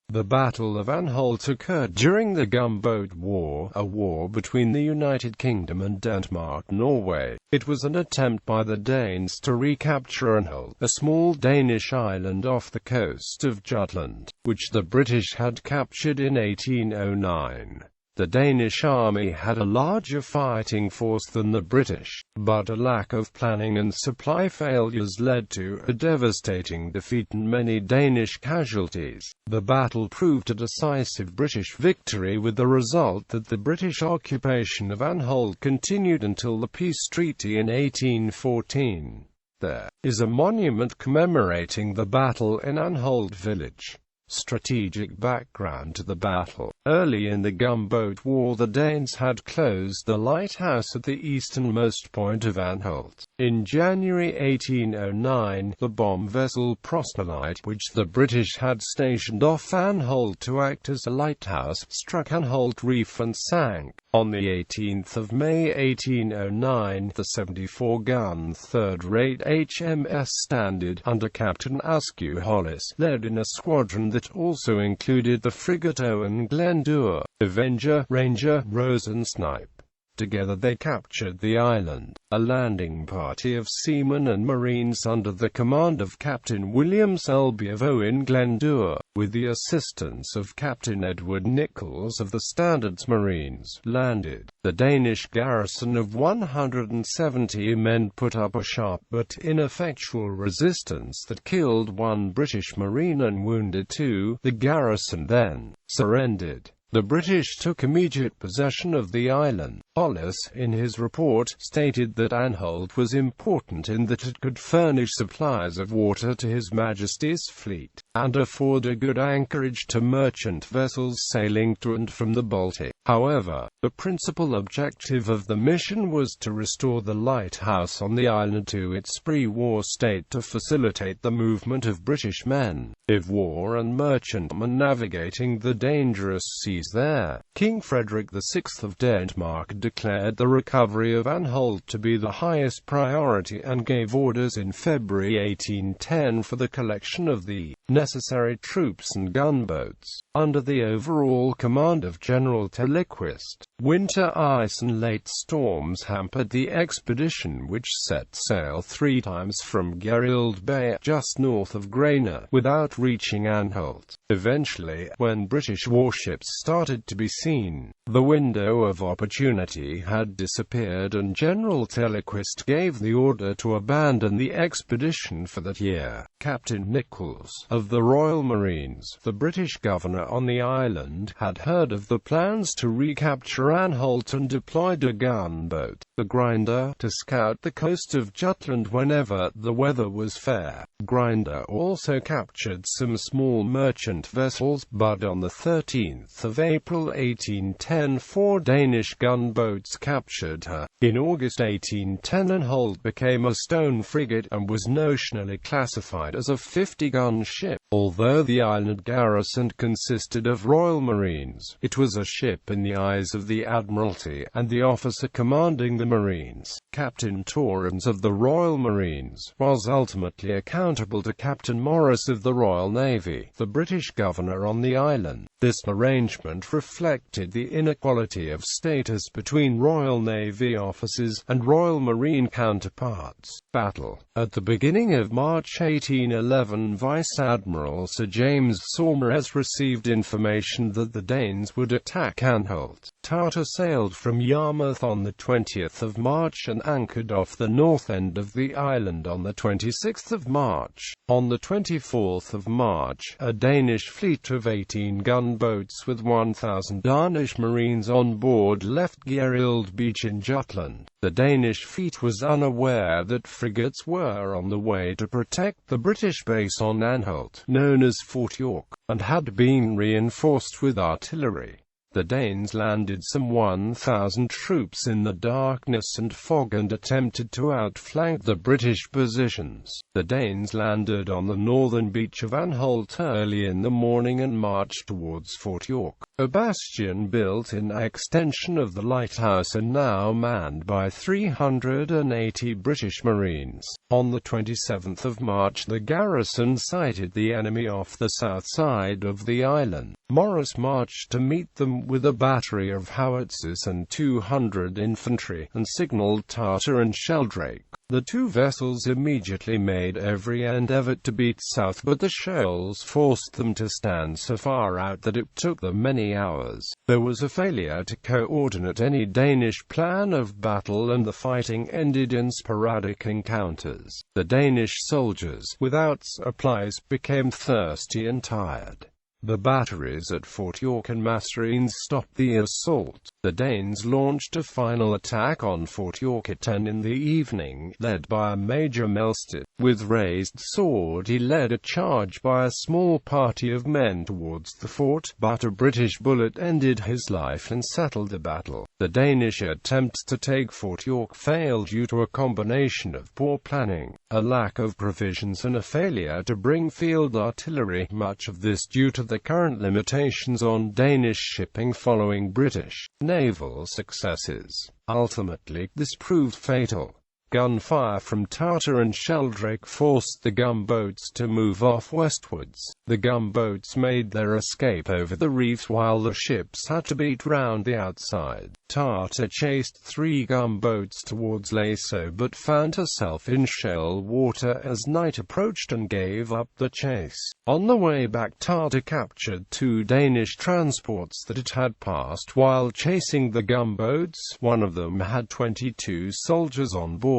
The Battle of Anholt occurred during the Gunboat War, a war between the United Kingdom and Denmark-Norway. It was an attempt by the Danes to recapture Anholt, a small Danish island off the coast of Jutland, which the British had captured in 1809. The Danish army had a larger fighting force than the British, but a lack of planning and supply failures led to a devastating defeat and many Danish casualties. The battle proved a decisive British victory, with the result that the British occupation of Anholt continued until the peace treaty in 1814. There is a monument commemorating the battle in Anholt village. Strategic background to the battle. Early in the Gunboat War, the Danes had closed the lighthouse at the easternmost point of Anholt. In January 1809, the bomb vessel Prosperite, which the British had stationed off Anholt to act as a lighthouse, struck Anholt Reef and sank. On the 18th of May 1809, the 74-gun third-rate HMS Standard, under Captain Askew Hollis, led in a squadron that also included the frigate Owen Glendower, Avenger, Ranger, Rose and Snipe. Together they captured the island. A landing party of seamen and marines under the command of Captain William Selby of Owen Glendower, with the assistance of Captain Edward Nichols of the Standard's Marines, landed. The Danish garrison of 170 men put up a sharp but ineffectual resistance that killed one British marine and wounded two. The garrison then surrendered. The British took immediate possession of the island. Hollis, in his report, stated that Anholt was important in that it could furnish supplies of water to His Majesty's fleet, and afford a good anchorage to merchant vessels sailing to and from the Baltic. However, the principal objective of the mission was to restore the lighthouse on the island to its pre-war state to facilitate the movement of British men of war and merchantmen navigating the dangerous seas there. King Frederick VI of Denmark declared the recovery of Anholt to be the highest priority and gave orders in February 1810 for the collection of the necessary troops and gunboats, under the overall command of General Telequist. Winter ice and late storms hampered the expedition, which set sail 3 times from Gerild Bay, just north of Grena, without reaching Anholt. Eventually, when British warships started to be seen, the window of opportunity had disappeared and General Telequist gave the order to abandon the expedition for that year. Captain Nichols, of the Royal Marines, the British governor on the island, had heard of the plans to recapture Anholt and deployed a gunboat, the Grinder, to scout the coast of Jutland whenever the weather was fair. Grinder also captured some small merchant vessels, but on the 13th of April 1810 4 Danish gunboats captured her. In August 1810 Anholt became a stone frigate, and was notionally classified as a 50-gun ship. Although the island garrison consisted of Royal Marines, it was a ship in the eyes of the Admiralty, and the officer commanding the Marines, Captain Torrens of the Royal Marines, was ultimately accountable to Captain Morris of the Royal Navy, the British governor on the island. This arrangement reflected the inequality of status between Royal Navy officers and Royal Marine counterparts. Battle. At the beginning of March 1811, Vice Admiral Sir James Saumarez received information that the Danes would attack Anholt. Tartar sailed from Yarmouth on the 20th of March and anchored off the north end of the island on the 26th of March. On the 24th of March, a Danish fleet of 18 gunboats with 1,000 Danish Marines on board left Gerild Beach in Jutland. The Danish fleet was unaware that frigates were on the way to protect the British base on Anholt, known as Fort York, and had been reinforced with artillery. The Danes landed some 1,000 troops in the darkness and fog and attempted to outflank the British positions. The Danes landed on the northern beach of Anholt early in the morning and marched towards Fort York. a bastion built in extension of the lighthouse and now manned by 380 British Marines. On the 27th of March the garrison sighted the enemy off the south side of the island. Morris marched to meet them with a battery of howitzers and 200 infantry, and signalled Tartar and Sheldrake. The two vessels immediately made every endeavour to beat south, but the shells forced them to stand so far out that it took them many hours. There was a failure to coordinate any Danish plan of battle, and the fighting ended in sporadic encounters. The Danish soldiers, without supplies, became thirsty and tired. The batteries at Fort York and Masserenes stopped the assault. The Danes launched a final attack on Fort York at 10 in the evening, led by Major Melstead. With raised sword he led a charge by a small party of men towards the fort, but a British bullet ended his life and settled the battle. The Danish attempts to take Fort York failed due to a combination of poor planning, a lack of provisions and a failure to bring field artillery, much of this due to the current limitations on Danish shipping following British naval successes. Ultimately, this proved fatal. Gunfire from Tartar and Sheldrake forced the gunboats to move off westwards. The gunboats made their escape over the reefs while the ships had to beat round the outside. Tartar chased 3 gunboats towards Laso but found herself in shell water as night approached and gave up the chase. On the way back, Tartar captured 2 Danish transports that it had passed while chasing the gunboats. One of them had 22 soldiers on board,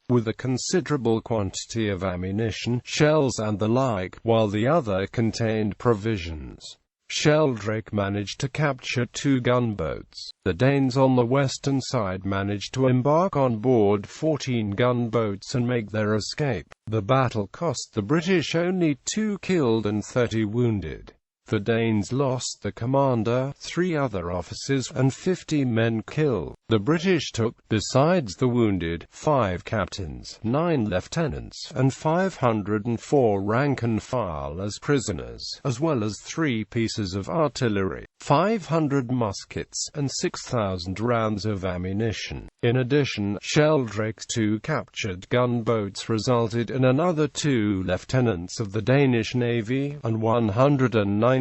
with a considerable quantity of ammunition, shells and the like, while the other contained provisions. Sheldrake managed to capture 2 gunboats. The Danes on the western side managed to embark on board 14 gunboats and make their escape. The battle cost the British only 2 killed and 30 wounded. The Danes lost the commander, 3 other officers, and 50 men killed. The British took, besides the wounded, 5 captains, 9 lieutenants, and 504 rank and file as prisoners, as well as 3 pieces of artillery, 500 muskets, and 6,000 rounds of ammunition. In addition, Sheldrake's 2 captured gunboats resulted in another 2 lieutenants of the Danish Navy, and 119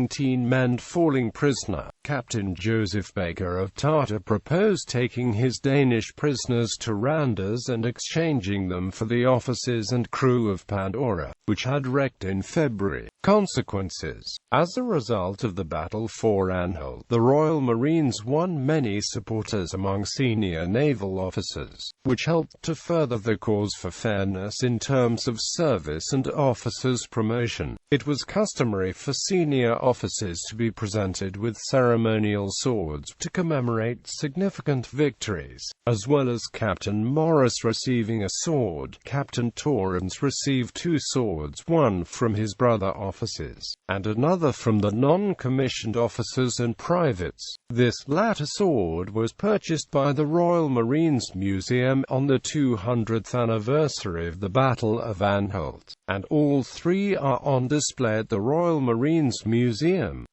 men falling prisoner. Captain Joseph Baker of Tartar proposed taking his Danish prisoners to Randers and exchanging them for the officers and crew of Pandora, which had wrecked in February. Consequences. As a result of the Battle for Anholt, the Royal Marines won many supporters among senior naval officers, which helped to further the cause for fairness in terms of service and officers' promotion. It was customary for senior officers to be presented with ceremonial swords to commemorate significant victories, as well as Captain Morris receiving a sword. Captain Torrens received 2 swords, one from his brother officers, and another from the non-commissioned officers and privates. This latter sword was purchased by the Royal Marines Museum on the 200th anniversary of the Battle of Anholt, and all 3 are on display at the Royal Marines Museum.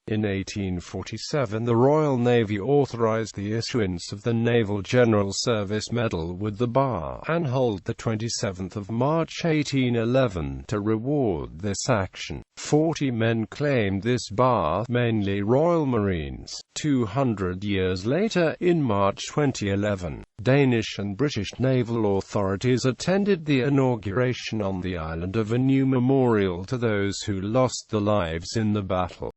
In 1847, the Royal Navy authorized the issuance of the Naval General Service Medal with the bar Anholt the 27th of March 1811 to reward this action. 40 men claimed this bar, mainly Royal Marines. 200 years later, in March 2011, Danish and British naval authorities attended the inauguration on the island of a new memorial to those who lost their lives in the battle.